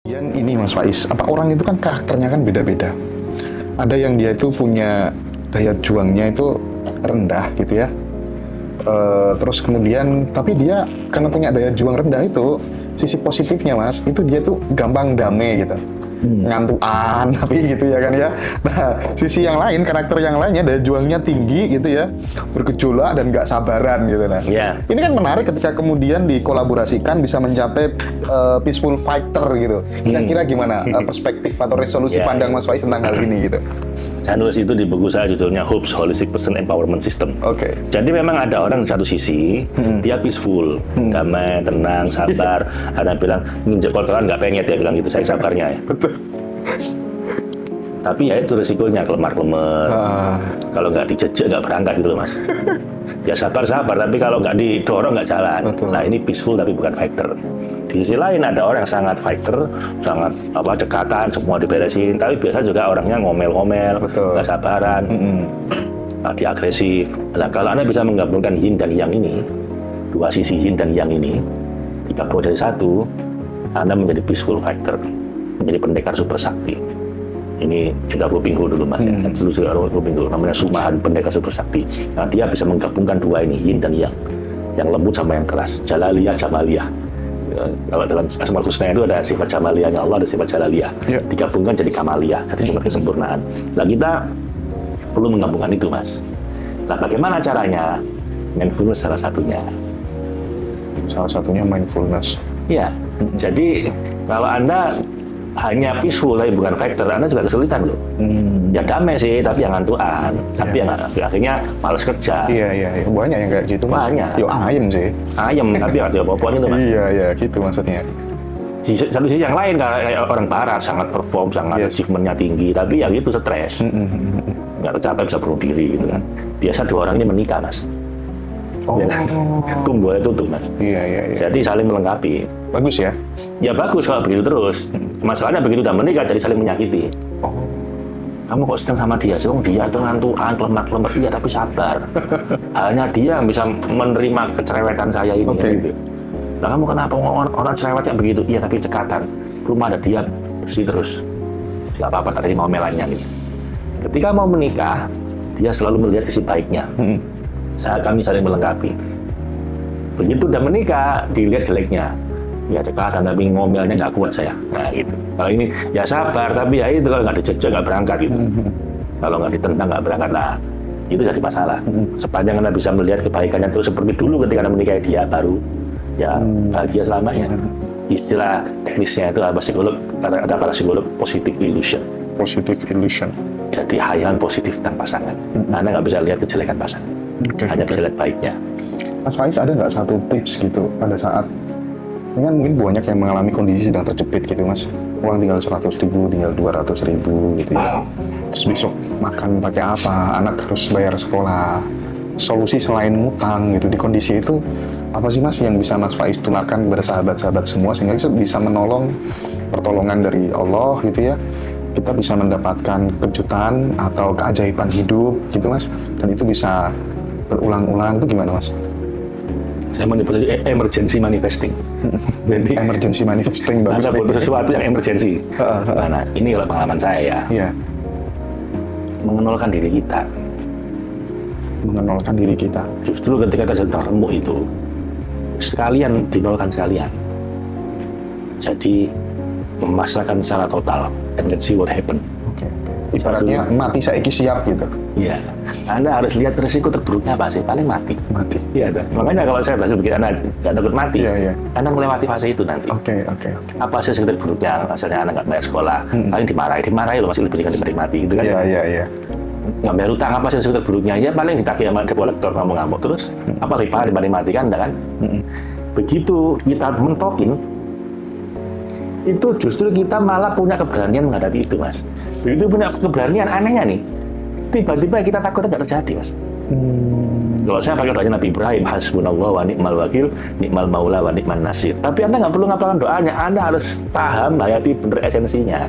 Ini Mas Faiz, apa orang itu kan karakternya kan beda-beda. Ada yang dia itu punya daya juangnya itu rendah gitu ya. Terus kemudian, tapi dia karena punya daya juang rendah itu, sisi positifnya Mas, itu dia tuh gampang damai gitu. Ngantuan, tapi gitu ya kan ya. Nah, sisi yang lain, karakter yang lainnya daya juangnya tinggi gitu ya, bergejolak dan nggak sabaran gitu. Nah, ini kan menarik ketika kemudian dikolaborasikan bisa mencapai peaceful fighter gitu. Kira-kira gimana perspektif atau resolusi pandang Mas Faiz tentang hal ini gitu? Saya nulis itu di buku saya judulnya Hopes Holistic Person Empowerment System. Oke. Jadi memang ada orang di satu sisi dia peaceful, damai, tenang, sabar. Ada yang bilang nginjek kotoran nggak pengen, dia bilang gitu, saya sabarnya ya. Betul. Tapi ya itu risikonya kelemar-kelemar. Kalau nggak dijejek nggak berangkat gitu loh Mas. Ya sabar-sabar, tapi kalau nggak didorong nggak jalan. Betul. Nah ini peaceful tapi bukan fighter. Di sisi lain ada orang yang sangat fighter, sangat dekatan, semua diberesin. Tapi biasa juga orangnya ngomel-ngomel, nggak sabaran, dia agresif. Nah kalau Anda bisa menggabungkan yin dan yang ini, dua sisi yin dan yang ini, digabung jadi satu, Anda menjadi peaceful fighter, menjadi pendekar super sakti. Ini sudah Lupinggo dulu Mas, kan sudah Lupinggo, namanya Sumahan Pendekar Super Sakti. Nah dia bisa menggabungkan dua ini, yin dan yang lembut sama yang keras, Jalaliyah, Jamaliyah. Kalau dalam Asmaul Husna itu ada sifat Jamaliyahnya Allah, ada sifat Jalaliyah. Digabungkan jadi Kamaliyah, jadi sifat kesempurnaan. Nah kita perlu menggabungkan itu Mas. Nah bagaimana caranya? Mindfulness salah satunya. Salah satunya mindfulness. Iya, jadi kalau Anda hanya peaceful tapi bukan fighter, Anda juga kesulitan loh. Ya damai sih, tapi yang ngantuan, tapi yang akhirnya malas kerja. Iya. Banyak yang kayak gitu Mas. Banyak. Yo ayem sih. Ayem, tapi ada apa-apaan itu Mas. Iya, gitu maksudnya. Di satu sisi yang lain, kayak orang barat, sangat perform, sangat achievementnya tinggi, tapi ya gitu stres. Nggak tercapai bisa bunuh diri gitu kan. Biasa dua orang ini menikah Mas. Ya, tumbuhnya tutup Mas. Iya. Jadi saling melengkapi. Bagus ya? Ya bagus kalau begitu terus. Masalahnya begitu udah menikah jadi saling menyakiti. Kamu kok sedang sama dia? Sebab dia itu ngantuan, lemah, iya tapi sabar. Hanya dia yang bisa menerima kecerewetan saya ini. Gitu. Nah kamu kenapa orang cerewetnya begitu? Iya tapi cekatan. Belum ada dia bersih terus. Gak apa-apa, tadi mau melannya gitu. Ketika mau menikah, dia selalu melihat sisi baiknya. Kami saling melengkapi. Begitu udah menikah, dilihat jeleknya. Ya cekatan tapi ngomelnya nggak kuat saya. Nah gitu. Kalau ini ya sabar tapi ya itu kalau nggak dijejak nggak berangkat gitu. Kalau nggak ditendang nggak berangkat. Nah itu jadi masalah. Sepanjang Anda bisa melihat kebaikannya terus seperti dulu ketika Anda menikahi dia baru ya bahagia selamanya. Istilah teknisnya itu ada para psikolog positive illusion. Positive illusion. Jadi hayalan positif tentang pasangan. Anda nggak bisa lihat kejelekan pasangan. Hanya bisa lihat baiknya. Mas Faiz ada nggak satu tips gitu pada saat ini kan mungkin banyak yang mengalami kondisi sedang terjepit gitu Mas, uang tinggal 100.000, tinggal 200.000 gitu ya, terus besok makan pakai apa, anak harus bayar sekolah, solusi selain ngutang gitu di kondisi itu apa sih Mas yang bisa Mas Faiz tularkan kepada sahabat-sahabat semua sehingga bisa menolong pertolongan dari Allah gitu ya, kita bisa mendapatkan kejutan atau keajaiban hidup gitu Mas, dan itu bisa berulang-ulang, itu gimana Mas? Saya menyebut emergency manifesting. Jadi emergency manifesting bagus. Anda butuh sesuatu yang emergency. Nah, ini kalau pengalaman saya ya. Iya. Mengenalkan diri kita. Mengenalkan diri kita. Justru ketika terjadi remuk itu, sekalian dinolkan sekalian. Jadi memasrahkan secara total and let's see what happen. Oke. Ibaratnya mati saiki siap gitu. Iya. Anda harus lihat resiko terburuknya apa sih? Paling mati. Mati. Iya. Makanya kalau saya berhasil bikin Anda nggak takut mati, Anda melewati fase itu nanti. Oke. Apa sih resiko terburuknya? Hasilnya Anda nggak bayar sekolah, paling dimarahi loh, masih lebih ringan daripada mati gitu kan? Iya. Nggak bayar utang, apa sih resiko terburuknya? Ya paling ditagih sama debt collector, ngamuk-ngamuk terus. Apa lebih parah dibanding mati kan? Enggak kan? Begitu kita mentokin, itu justru kita malah punya keberanian menghadapi itu Mas. Begitu punya keberanian, anehnya nih, tiba-tiba kita takutnya nggak terjadi Mas. Kalau saya pakai doanya Nabi Ibrahim, hasbunallah wa ni'mal wakil, ni'mal maula wa ni'man nasir. Tapi Anda nggak perlu ngapalkan doanya, Anda harus paham, hayati bener esensinya.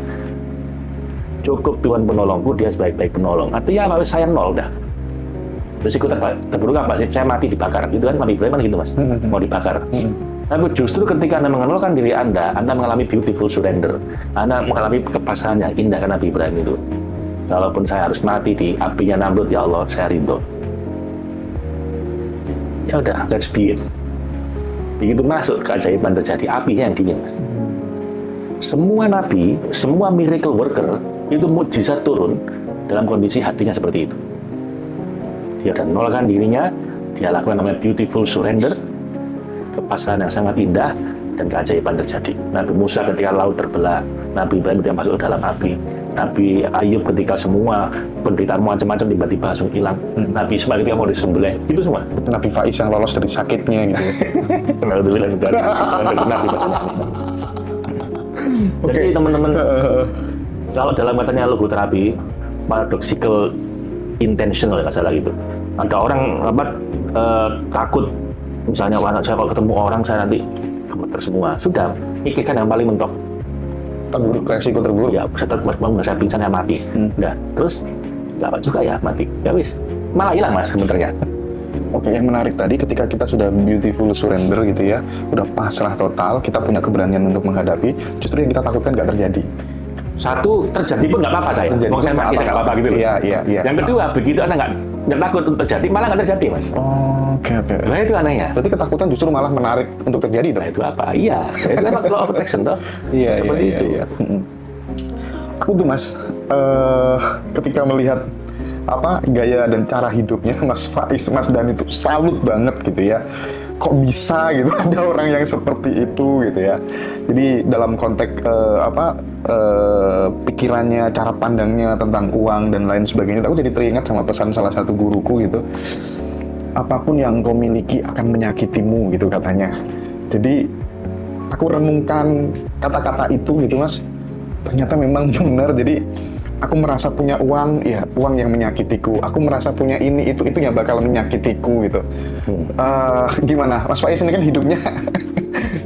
Cukup Tuhan penolongku, dia sebaik-baik penolong. Artinya kalau saya nol dah. Risiko terburuk apa sih? Saya mati dibakar. Itu kan Nabi Ibrahim kan gitu Mas, mau dibakar. Tapi justru ketika Anda mengenalkan diri Anda mengalami beautiful surrender. Anda mengalami kepasangan yang indah karena Nabi Ibrahim itu. Walaupun saya harus mati di apinya Namrud, ya Allah, saya ridho. Ya udah, let's be it. Begitu masuk, keajaiban terjadi, apinya yang dingin. Semua nabi, semua miracle worker, itu mukjizat turun dalam kondisi hatinya seperti itu. Dia udah nolkan dirinya, dia lakukan namanya beautiful surrender, kepasangan yang sangat indah, dan keajaiban terjadi. Nabi Musa ketika laut terbelah, Nabi Ibrahim ketika masuk ke dalam api, Nabi Ayub ketika semua penderitaan macam-macam tiba-tiba langsung hilang, Nabi Ismail ketika mau disembelih, itu semua. Nabi Faiz yang lolos dari sakitnya gitu. Alhamdulillah. Jadi teman-teman, kalau dalam katanya logoterapi, paradoxical intentional ya salah gitu. Ada orang takut, misalnya saya kalau ketemu orang saya nanti gemeter semua. Sudah, pikirkan yang paling mentok. Terburuk, resiko terburuk. Ya, saya pingsan, saya mati. Udah, terus nggak apa juga ya mati. Ya wis, malah hilang mas gemeternya. Oke, yang menarik tadi ketika kita sudah beautiful surrender gitu ya, udah pasrah total, kita punya keberanian untuk menghadapi, justru yang kita takutkan nggak terjadi. Satu, terjadi pun nggak apa-apa saya. Mau saya mati saya nggak apa-apa gitu loh. Iya. Yang kedua, begitu Anda nggak takut untuk terjadi, malah nggak terjadi mas. Oke. Nah itu anehnya. Berarti ketakutan justru malah menarik untuk terjadi dong? Nah itu apa? Iya, itu kan law of attraction toh. Seperti itu. Iya. Aku tuh mas, ketika melihat gaya dan cara hidupnya Mas Faiz, Mas Dan itu salut banget gitu ya. Kok bisa gitu ada orang yang seperti itu gitu ya. Jadi dalam konteks pikirannya, cara pandangnya tentang uang dan lain sebagainya, aku jadi teringat sama pesan salah satu guruku gitu. Apapun yang kau miliki akan menyakitimu gitu katanya. Jadi aku renungkan kata-kata itu gitu mas. Ternyata memang benar. Jadi aku merasa punya uang, ya uang yang menyakitiku. Aku merasa punya ini, itu yang bakal menyakitiku gitu. Gimana, Mas Faiz ini kan hidupnya,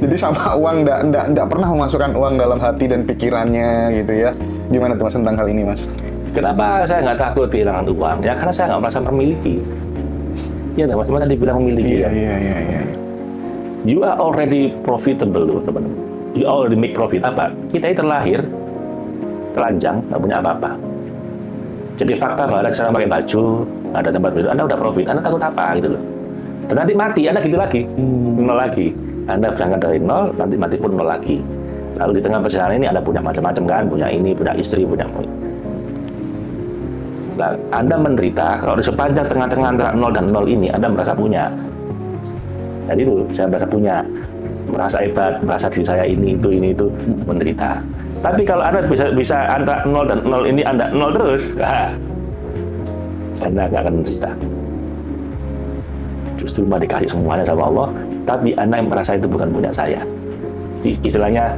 jadi sama uang nggak pernah memasukkan uang dalam hati dan pikirannya gitu ya. Gimana tuh Mas tentang hal ini Mas? Kenapa saya nggak takut kehilangan uang? Ya karena saya nggak merasa memiliki. Iya, Mas tadi bilang memiliki. Iya. You are already profitable loh teman-teman. You already make profit. Apa? Kita ini terlahir telanjang, nggak punya apa-apa. Jadi fakta bahwa Anda sekarang pakai baju, ada tempat tidur, Anda udah profit, Anda takut apa gitu loh. Dan nanti mati, Anda gitu lagi, nol lagi. Anda berangkat dari nol, nanti mati pun nol lagi. Lalu di tengah perjalanan ini Anda punya macam-macam kan, punya ini, punya istri, punya. Nah, Anda menderita kalau di sepanjang tengah-tengah antara nol dan nol ini Anda merasa punya. Jadi itu saya merasa punya, merasa hebat, merasa diri saya ini itu menderita. Tapi kalau Anda bisa antara 0 dan 0 ini Anda 0 terus, Anda nggak akan menderita. Justru malah dikasih semuanya sama Allah, tapi Anda yang merasa itu bukan punya saya. Istilahnya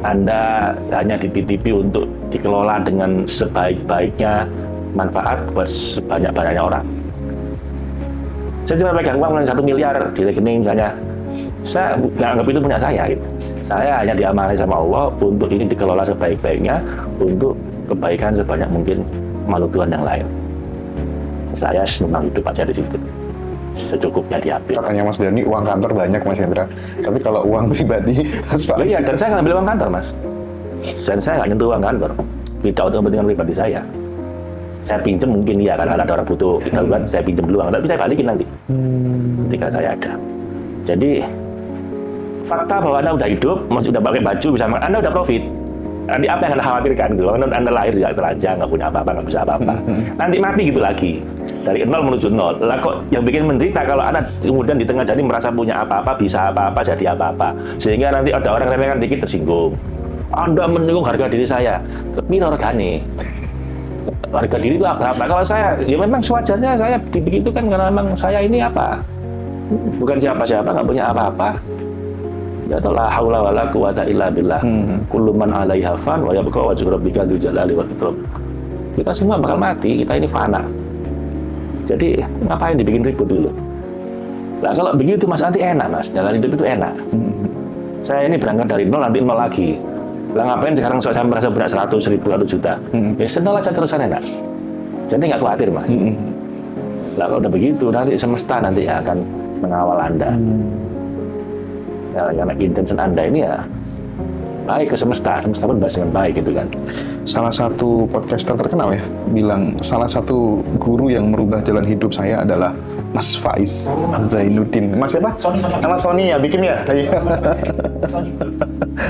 Anda hanya dititipi untuk dikelola dengan sebaik-baiknya manfaat buat sebanyak-banyaknya orang. Saya cuma pegang uang 1 miliar di rekening misalnya, saya nggak anggap itu punya saya gitu. Saya hanya diamanai sama Allah untuk ini dikelola sebaik-baiknya untuk kebaikan sebanyak mungkin makhluk Tuhan yang lain. Saya senang hidup aja di situ, secukupnya diambil. Katanya Mas Dani uang kantor banyak Mas Hendra, tapi kalau uang pribadi Mas Faiz. Iya, dan saya nggak ambil uang kantor Mas. Dan saya nggak nyentuh uang kantor, tidak untuk kepentingan pribadi saya. Saya pinjam mungkin ya, karena ada orang butuh, saya pinjam dulu, tapi saya balikin nanti ketika saya ada. Jadi fakta bahwa Anda udah hidup, masih udah pakai baju, bisa makan, Anda udah profit. Nanti apa yang Anda khawatirkan gitu? Anda lahir juga telanjang, nggak punya apa-apa, nggak bisa apa-apa. Nanti mati gitu lagi. Dari 0 menuju 0. Lah kok yang bikin menderita kalau Anda kemudian di tengah jalan merasa punya apa-apa, bisa apa-apa, jadi apa-apa. Sehingga nanti ada orang remehkan dikit tersinggung. Anda menyinggung harga diri saya. Tapi regane. Harga diri itu apa? Kalau saya, ya memang sewajarnya saya begitu kan karena memang saya ini apa? Bukan siapa-siapa, nggak punya apa-apa. Ya la haula wala quwata illa billah. Kullu man 'alaiha fan wa yabqa wajhu rabbika dzul jalali wal ikram. Kita semua bakal mati, kita ini fana. Jadi ngapain dibikin ribut dulu? Nah kalau begitu Mas nanti enak Mas, jalan hidup itu enak. Saya ini berangkat dari 0 nanti 0 lagi. Lah ngapain sekarang saya merasa punya 100, 1000, 1 juta? Ya senang aja terusan enak. Jadi nggak khawatir Mas. Lah kalau udah begitu nanti semesta nanti akan mengawal Anda. Ya, karena intention Anda ini ya baik ke semesta pun balas dengan baik gitu kan. Salah satu podcaster terkenal ya bilang salah satu guru yang merubah jalan hidup saya adalah Mas Faiz Zainuddin. Mas siapa? Nama Sony ya, bikin ya.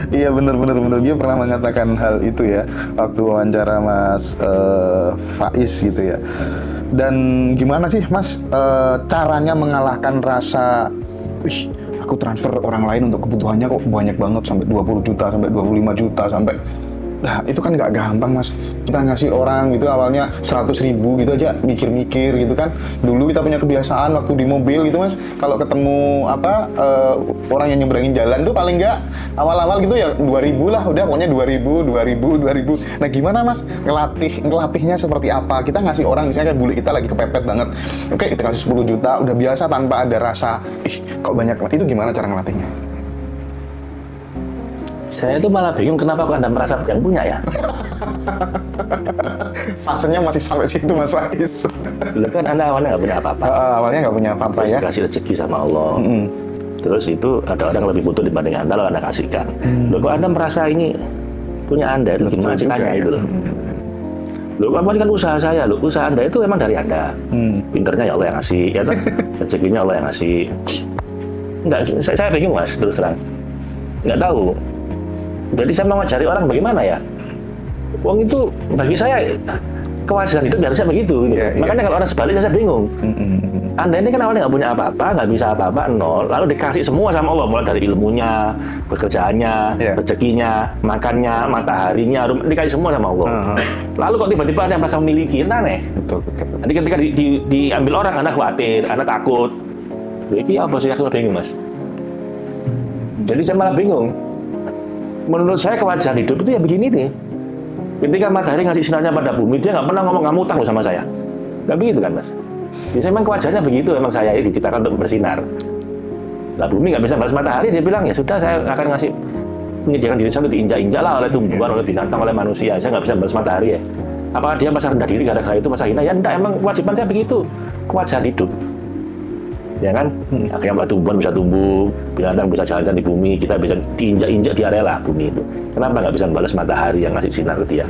Iya benar. Dia pernah mengatakan hal itu ya waktu wawancara Mas Faiz gitu ya. Dan gimana sih Mas caranya mengalahkan rasa, wih aku transfer orang lain untuk kebutuhannya kok banyak banget sampai 20 juta, sampai 25 juta, sampai nah itu kan nggak gampang Mas. Kita ngasih orang gitu awalnya 100.000 gitu aja mikir-mikir gitu kan. Dulu kita punya kebiasaan waktu di mobil gitu Mas, kalau ketemu orang yang nyebrangin jalan tuh paling nggak awal-awal gitu ya 2.000 lah, udah pokoknya 2.000. Nah gimana Mas ngelatihnya seperti apa? Kita ngasih orang misalnya kayak bule kita lagi kepepet banget, oke kita kasih 10 juta udah biasa tanpa ada rasa kok banyak. Itu gimana cara ngelatihnya? Saya itu malah bingung kenapa kok Anda merasa yang punya ya. Fasenya masih sampai situ Mas Faiz. Dulu kan Anda awalnya nggak punya apa-apa. Awalnya nggak punya apa-apa ya. Kasih rezeki sama Allah. Terus itu ada orang lebih butuh dibanding Anda, lalu Anda kasihkan. Loh kok Anda merasa ini punya Anda, itu gimana ceritanya itu loh. Loh ini kan usaha saya, loh usaha Anda itu emang dari Anda. Pinternya ya Allah yang ngasih, ya kan? Rezekinya Allah yang ngasih. Enggak, saya bingung Mas, terus terang. Nggak tahu. Jadi saya mau ngajari orang bagaimana ya? Uang itu bagi saya kewajiban hidup harusnya begitu. Gitu. Makanya kalau orang sebaliknya saya bingung. Anda ini kan awalnya nggak punya apa-apa, nggak bisa apa-apa, nol. Lalu dikasih semua sama Allah, mulai dari ilmunya, pekerjaannya, rezekinya, makannya, mataharinya, dikasih semua sama Allah. Lalu kok tiba-tiba ada yang merasa memiliki, aneh. Betul. Jadi ketika diambil orang, Anda khawatir, Anda takut. Ini apa sih? Aku bingung Mas. Jadi saya malah bingung. Menurut saya kewajiban hidup itu ya begini nih. Ketika matahari ngasih sinarnya pada bumi, dia nggak pernah ngomong kamu utang loh sama saya. Nggak begitu kan Mas? Biasanya memang kewajibannya begitu, memang saya ini diciptakan untuk bersinar. Lah bumi nggak bisa balas matahari, dia bilang ya sudah saya akan ngasih menyediakan diri saya untuk diinjak-injak lah oleh tumbuhan, oleh binatang, oleh manusia. Saya nggak bisa balas matahari ya. Apakah dia masa rendah diri gara-gara itu masa hina? Ya enggak, emang kewajiban saya begitu. Kewajiban hidup. Ya kan? Akhirnya tumbuhan bisa tumbuh, binatang bisa jalan-jalan di bumi, kita bisa diinjak-injak di area lah bumi itu. Kenapa nggak bisa balas matahari yang ngasih sinar ke dia?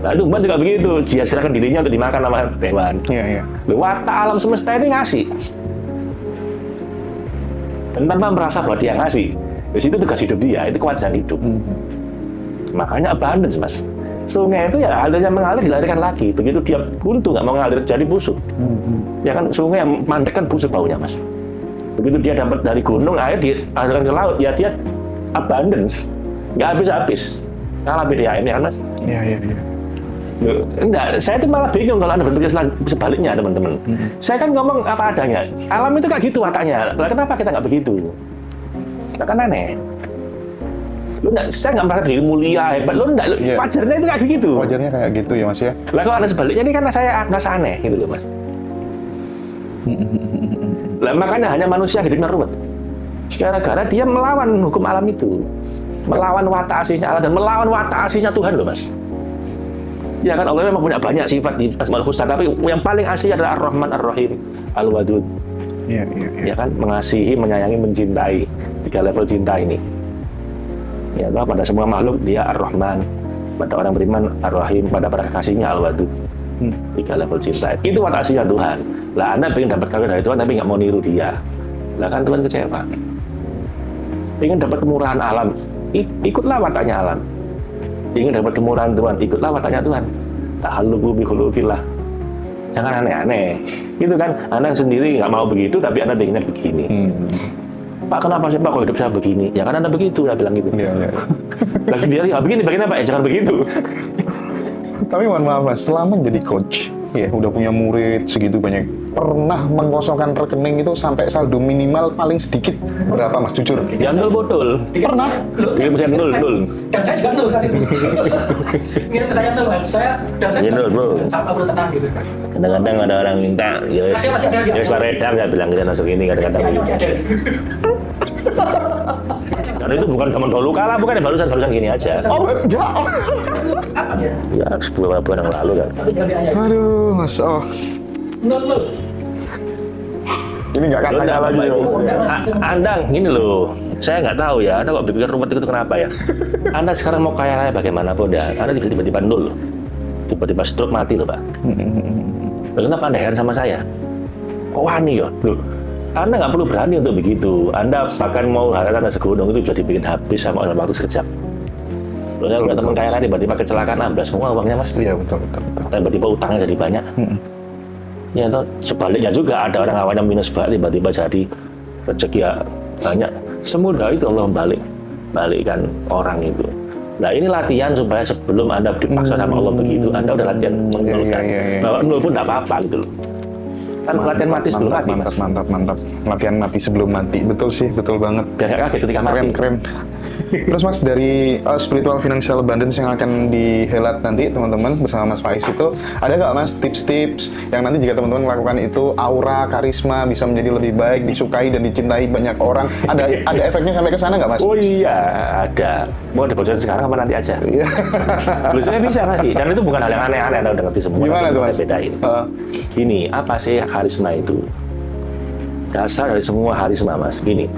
Nah, tumbuhan juga begitu, dia serahkan dirinya untuk dimakan sama hewan. Iya. Watak alam semesta ini ngasih. Dan tanpa merasa bahwa dia ngasih. Di situ tugas hidup dia, itu kewajiban hidup. Makanya abundance Mas. Sungai itu ya alirnya mengalir dilarikan lagi. Begitu dia buntu nggak mau ngalir jadi busuk. Ya kan sungai yang mandek kan busuk baunya Mas. Begitu dia dapat dari gunung air dialirkan ke laut ya dia abundance, nggak habis-habis. Kalah BDAM ya kan Mas? Iya. Enggak, saya itu malah bingung kalau Anda berpikir sebaliknya teman-teman. Saya kan ngomong apa adanya. Alam itu kayak gitu wataknya. Lah kenapa kita nggak begitu? Nah, kan aneh. Saya nggak merasa diri mulia, hebat. Wajarnya itu kayak gitu. Wajarnya kayak gitu ya Mas ya. Lah kalau Anda sebaliknya ini kan saya merasa aneh gitu loh Mas. Lah makanya hanya manusia hidupnya ruwet. Gara-gara dia melawan hukum alam itu. Melawan watak aslinya Allah dan melawan watak aslinya Tuhan loh Mas. Ya kan Allah memang punya banyak sifat di Asmaul Husna, tapi yang paling asli adalah Ar-Rahman Ar-Rahim Al-Wadud. Iya. Ya kan, mengasihi, menyayangi, mencintai. 3 level cinta ini. Ya, pada semua makhluk dia Ar-Rahman, pada orang beriman Ar-Rahim, pada para kekasihnya Al-Wadud. 3 level cinta. Itu watak aslinya Tuhan. Lah Anda pengen dapat kawin dari Tuhan tapi nggak mau niru dia. Lah kan Tuhan kecewa. Pengen dapat kemurahan alam, ikutlah wataknya alam. Ingin dapat kemurahan Tuhan, ikutlah wataknya Tuhan. Tahalluqu bi khuluqillah. Jangan aneh-aneh. Gitu kan? Anda sendiri nggak mau begitu tapi Anda pengennya begini. Pak kenapa sih Pak kok hidup saya begini? Ya kan Anda begitu, saya bilang gitu. Iya. Lagi dia nggak begini, bagaimana Pak? Ya jangan begitu. Tapi mohon maaf Mas, selama jadi coach, ya udah punya murid segitu banyak, pernah mengosongkan rekening itu sampai saldo minimal paling sedikit berapa Mas? Jujur. Ya nol botol. Pernah? Dia bisa nol. Dan saya juga nol saat itu. Ngirim ke saya nol Mas. Saya dan saya Ya, nol, bro. sama bro tenang gitu. Kadang-kadang ada orang minta, ya wes redam saya bilang kita masuk ini kadang-kadang. Masih ada. Karena itu bukan zaman dahulu kala, bukan ya barusan gini aja. Oh, ya. Apa ya? Ya beberapa bulan yang lalu kan. Tapi jangan dianya. Aduh, Mas. Oh. Nol. Ini nggak katanya Loh, lagi ya, Mas. Ya. Anda gini loh, saya nggak tahu ya, Anda kok berpikir rumit itu kenapa ya? Anda sekarang mau kaya raya bagaimanapun ya, Anda tiba-tiba nol, tiba-tiba stroke mati loh Pak. Lalu kenapa Anda heran sama saya? Kok wani ya? Loh, Anda nggak perlu berani untuk begitu. Anda bahkan mau harta segunung itu bisa dibikin habis sama dalam waktu sekejap. Loh, saya punya teman kaya raya tiba-tiba kecelakaan amblas semua uangnya Mas. Iya betul. Tiba-tiba utangnya jadi banyak. Ya, toh, sebaliknya juga ada orang awalnya minus banget tiba-tiba jadi rezeki ya banyak. Semudah itu Allah balikkan orang itu. Nah ini latihan supaya sebelum Anda dipaksa sama Allah begitu, Anda udah latihan menurunkan. Bahwa nol pun tidak apa-apa gitu loh. Kan latihan mati sebelum mati, Mas. Mantap. Latihan mati sebelum mati. Betul sih, betul banget. Biar nggak kaget ketika mati. Keren. Terus Mas, dari spiritual financial abundance yang akan dihelat nanti teman-teman bersama Mas Faiz itu, ada nggak Mas tips-tips yang nanti jika teman-teman melakukan itu, aura, karisma bisa menjadi lebih baik, disukai dan dicintai banyak orang, ada efeknya sampai ke sana nggak Mas? Oh iya, ada. Mau dibocorin sekarang apa nanti aja? Iya. Lu saya bisa ngasih, dan itu bukan hal yang aneh-aneh, Anda udah ngerti semua. Gimana tuh Mas? Bedain. Gini, apa sih karisma itu? Dasar dari semua karisma Mas, gini.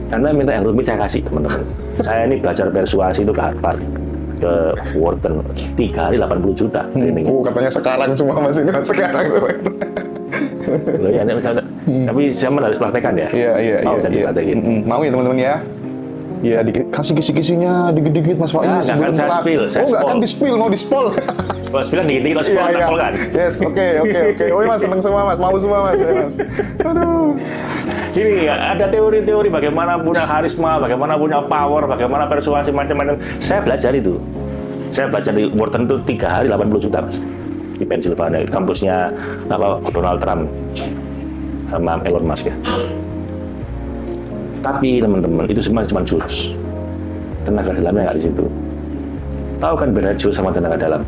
Anda minta yang rumit saya kasih teman-teman. Saya ini belajar persuasi itu ke Harvard, ke Wharton, 3 hari 80 juta. Katanya sekarang semua Mas ini sekarang semua. Loh, ya, tapi saya harus praktekan ya. Iya. Mau jadi praktekin. Mau ya teman-teman ya. Ya dikasih kisi-kisinya dikit-dikit Mas Faiz. Nggak akan saya spill. Nggak akan di-spill, mau di-spoil. Kalau spill dikit-dikit, kalau spill Iya. kan. Yes, oke. Oh Mas, seneng semua Mas, mau semua Mas. Ya, Mas. Aduh. Gini, ada teori-teori bagaimana punya karisma, bagaimana punya power, bagaimana persuasi macam-macam. Saya belajar itu. Saya belajar di Wharton itu 3 hari 80 juta Mas. Di Pennsylvania, kampusnya Donald Trump sama Elon Musk ya. Tapi teman-teman, itu semua cuma jurus. Tenaga dalamnya nggak di situ. Tahu kan beda jurus sama tenaga dalam?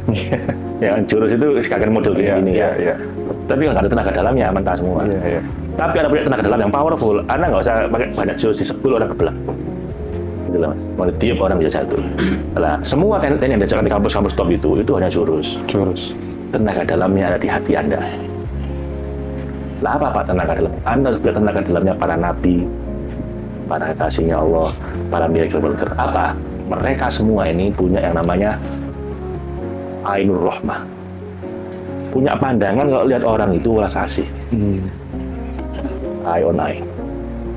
Yang jurus itu sekarang model gini ya. Tapi nggak ada tenaga dalamnya, mentah semua. Tapi ada punya tenaga dalam yang powerful, Anda nggak usah pakai banyak jurus, di 10 orang kebelah. Gitu lah Mas. Mau tiap orang bisa satu. Nah, semua teknik yang diajarkan di kampus-kampus top itu hanya jurus. Tenaga dalamnya ada di hati Anda. Lah apa tenaga dalam? Anda harus punya tenaga dalamnya para nabi, para kekasihnya Allah, para miracle worker. Apa? Mereka semua ini punya yang namanya Ainur Rahmah. Punya pandangan kalau lihat orang itu welas asih. Eye on eye.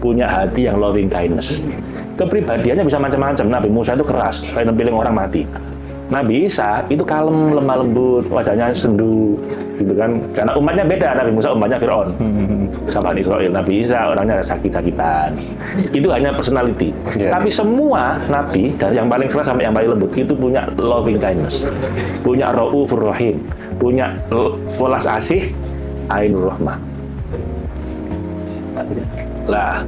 Punya hati yang loving kindness. Kepribadiannya bisa macam-macam. Nabi Musa itu keras, kayak nempiling orang mati. Nabi Isa itu kalem, lemah lembut, wajahnya sendu, gitu kan? Karena umatnya beda. Nabi Musa umatnya Fir'aun, sama Israel. Nabi Isa orangnya sakit-sakitan. Itu hanya personality. Tapi semua nabi dari yang paling keras sampai yang paling lembut itu punya loving kindness, punya Raufur Rahim, punya welas asih, Ainur Rahmah. Lah,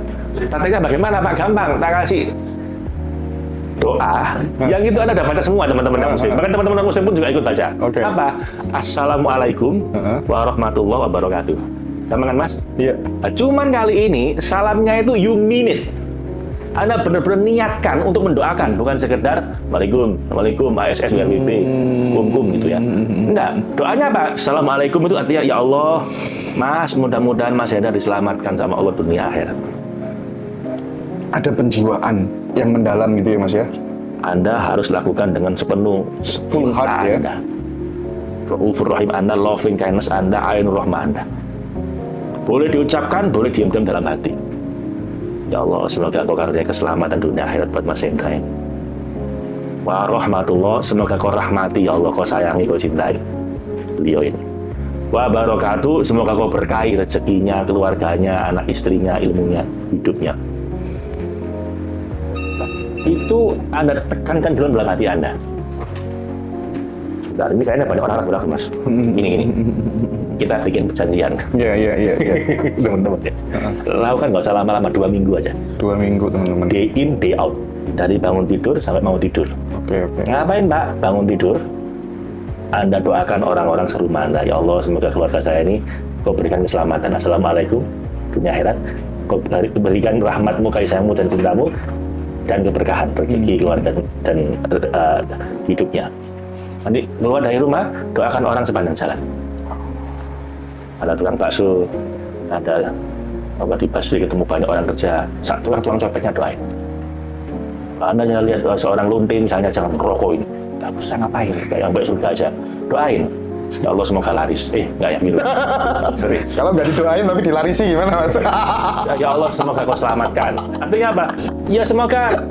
taktiknya bagaimana Pak? Gampang, tak kasih doa, yang itu Anda dapat semua teman-teman muslim. Bahkan teman-teman muslim pun juga ikut baca. Apa? Assalamualaikum warahmatullahi wabarakatuh. Gampang kan Mas? Iya. Nah, cuman kali ini salamnya itu you mean it. Anda benar-benar niatkan untuk mendoakan, bukan sekedar Waalaikum, ASS, WRWP, kum gitu ya. Enggak, doanya apa? Assalamualaikum itu artinya ya Allah, Mas, mudah-mudahan Mas Hendra diselamatkan sama Allah dunia akhirat. Ada penjiwaan yang mendalam gitu ya Mas ya? Anda harus lakukan dengan sepenuh full heart ya. Anda. Raufur Rahim Anda, loving kindness Anda, Ainur Rahmah Anda. Boleh diucapkan, boleh diam-diam dalam hati. Ya Allah, semoga Kau karunia keselamatan dunia akhirat buat Mas Hendra ini. Wa rahmatullah, semoga Kau rahmati ya Allah, Kau sayangi, Kau cintai beliau ini. Wa barakatuh, semoga Kau berkahi rezekinya, keluarganya, anak istrinya, ilmunya, hidupnya. Itu Anda tekankan dalam hati Anda. Sebentar, ini kayaknya banyak orang ragu Mas. Gini. Kita bikin perjanjian. Iya. Teman-teman ya. Lakukan nggak usah lama-lama, 2 minggu aja. 2 minggu teman-teman. Day in, day out. Dari bangun tidur sampai mau tidur. Oke. Ngapain Pak? Bangun tidur. Anda doakan orang-orang serumah Anda. Ya Allah, semoga keluarga saya ini Kau berikan keselamatan. Assalamualaikum dunia akhirat. Kau berikan rahmatmu, kasih sayangmu dan cintamu, dan keberkahan rezeki keluarga dan hidupnya. Nanti keluar dari rumah, doakan orang sepanjang jalan. Ada tukang bakso, ada di busway ketemu banyak orang kerja, satu orang tukang copetnya doain. Anda lihat seorang lunting misalnya jangan merokok ini, nggak usah ngapain, kayak yang baik surga aja, doain. Ya Allah semoga laris. Nggak ya gitu. Sorry. Kalau nggak didoain tapi dilarisi gimana mas? Ya Allah semoga kau selamatkan. Artinya apa? Ya semoga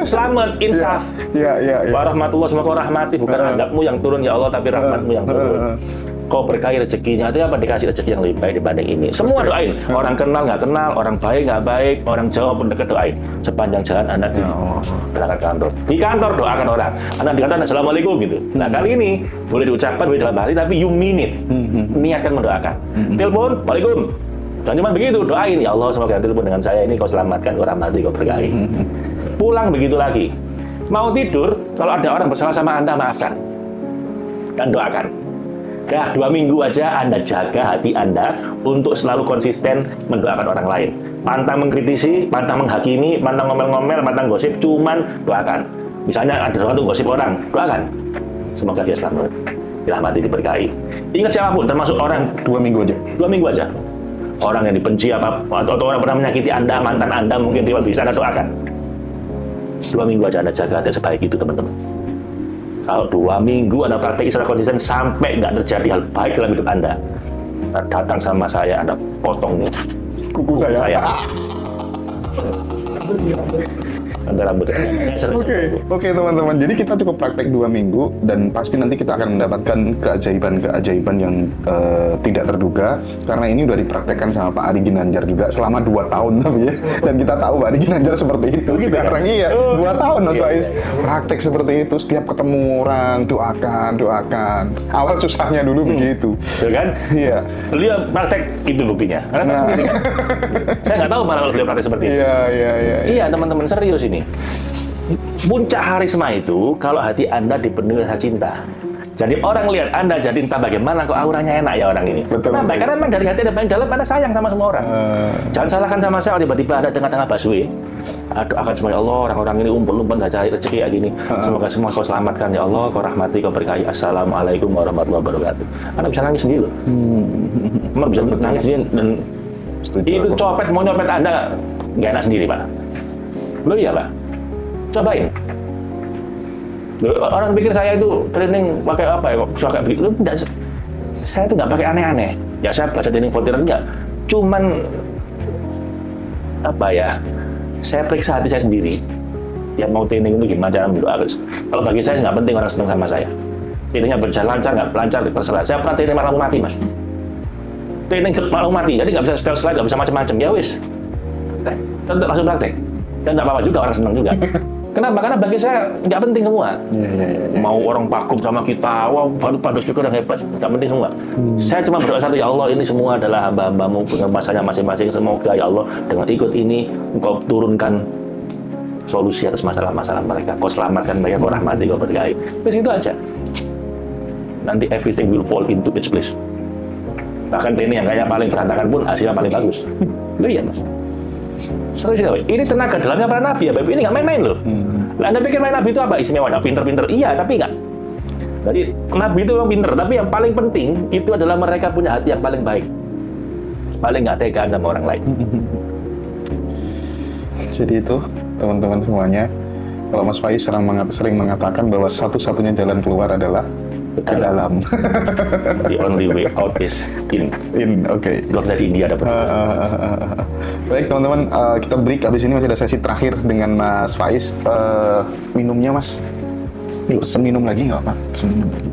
selamat, insaf. Iya. Warahmatullah, semoga kau rahmati, bukan azabmu yang turun ya Allah, tapi rahmatmu yang turun. Kau berkahi rezekinya, itu apa? Dikasih rezeki yang lebih baik dibanding ini. Semua doain. Orang kenal nggak kenal, orang baik nggak baik, orang jauh pun dekat doain. Sepanjang jalan Anda di berangkat kantor. Di kantor doakan orang. Anda di kantor assalamualaikum gitu. Nah kali ini boleh diucapkan boleh dalam hati, tapi you mean it. Niatkan mendoakan. Telepon, waalaikum. Dan cuma begitu doain ya Allah semoga telepon dengan saya ini kau selamatkan, kau rahmati, kau berkahi. Pulang begitu lagi. Mau tidur, kalau ada orang bersalah sama Anda maafkan dan doakan. Ya, 2 minggu aja Anda jaga hati Anda untuk selalu konsisten mendoakan orang lain. Pantang mengkritisi, pantang menghakimi, pantang ngomel-ngomel, pantang gosip, cuman doakan. Misalnya ada sesuatu gosip orang, doakan. Semoga dia selamat, dirahmati, diberkahi. Ingat siapapun, termasuk orang 2 minggu aja. 2 minggu aja. Orang yang dibenci apa atau orang pernah menyakiti Anda, mantan Anda mungkin dia bisa Anda doakan. 2 minggu aja Anda jaga hati sebaik itu teman-teman. Kalau 2 minggu Anda praktek secara konsisten sampai nggak terjadi hal baik dalam hidup Anda, datang sama saya, Anda potong nih Kuku saya. Anda rambut. Oke teman-teman. Jadi kita cukup praktek 2 minggu dan pasti nanti kita akan mendapatkan keajaiban yang tidak terduga karena ini udah dipraktekkan sama Pak Ari Ginanjar juga selama 2 tahun tapi ya. Dan kita tahu Pak Ari Ginanjar seperti itu. Sekarang iya 2 tahun Mas Faiz praktek seperti itu. Setiap ketemu orang doakan. Awal susahnya dulu begitu. Betul kan? Iya. Beliau praktek itu buktinya. Karena saya nggak tahu malah kalau beliau praktek seperti itu. Iya teman-teman serius ini. Puncak harisma itu kalau hati Anda dipenuhi rasa cinta. Jadi orang lihat Anda jadi entah bagaimana kok auranya enak ya orang ini. Betul. Karena memang dari hati Anda paling dalam Anda sayang sama semua orang. Jangan salahkan sama saya tiba-tiba ada tengah-tengah busway. Doakan semua ya Allah orang-orang ini umpel-umpel nggak cari rezeki kayak gini. Semoga semua kau selamatkan ya Allah, kau rahmati, kau berkahi. Assalamualaikum warahmatullahi wabarakatuh. Anda bisa nangis sendiri loh. Anda bisa nangis sendiri dan itu copet mau nyopet Anda nggak enak sendiri Pak. Lo iya Pak. Cobain. Orang pikir saya itu training pakai apa ya kok suka begitu. Enggak, saya itu nggak pakai aneh-aneh. Ya saya belajar training volunteer enggak. Cuman apa ya? Saya periksa hati saya sendiri. Yang mau training itu gimana cara mendoakan. Kalau bagi saya nggak penting orang senang sama saya. Trainingnya berjalan lancar nggak lancar terserah. Saya pernah training malah mati Mas. Training malah mati. Jadi nggak bisa setel slide, nggak bisa macam-macam. Ya wis. Langsung praktek. Dan nggak apa-apa juga orang senang juga. Kenapa? Karena bagi saya nggak penting semua. Mau orang pagum sama kita, wah baru pada speaker yang hebat, nggak penting semua. Saya cuma berdoa satu, ya Allah ini semua adalah hamba-hambamu dengan masanya masing-masing. Semoga ya Allah dengan ikut ini Engkau turunkan solusi atas masalah-masalah mereka. Kau selamatkan mereka, kau rahmati, kau berkahi. Terus itu aja. Nanti everything will fall into its place. Bahkan ini yang kayak paling berantakan pun hasilnya paling bagus. Loh iya Mas. Serius ya, ini tenaga dalamnya para nabi ya, Bapak. Ini nggak main-main loh. Anda pikir main nabi itu apa istimewanya? Pinter-pinter? Iya, tapi nggak. Jadi nabi itu memang pinter, tapi yang paling penting itu adalah mereka punya hati yang paling baik. Paling nggak tegaan sama orang lain. Jadi itu teman-teman semuanya. Kalau Mas Faiz sering mengatakan bahwa satu-satunya jalan keluar adalah ke dalam. The only way out is in. Oke. Kalau dari India dapat. Baik teman-teman, kita break. Habis ini masih ada sesi terakhir dengan Mas Faiz. Minumnya Mas. Pesen minum lagi nggak Pak? Pesen minum lagi.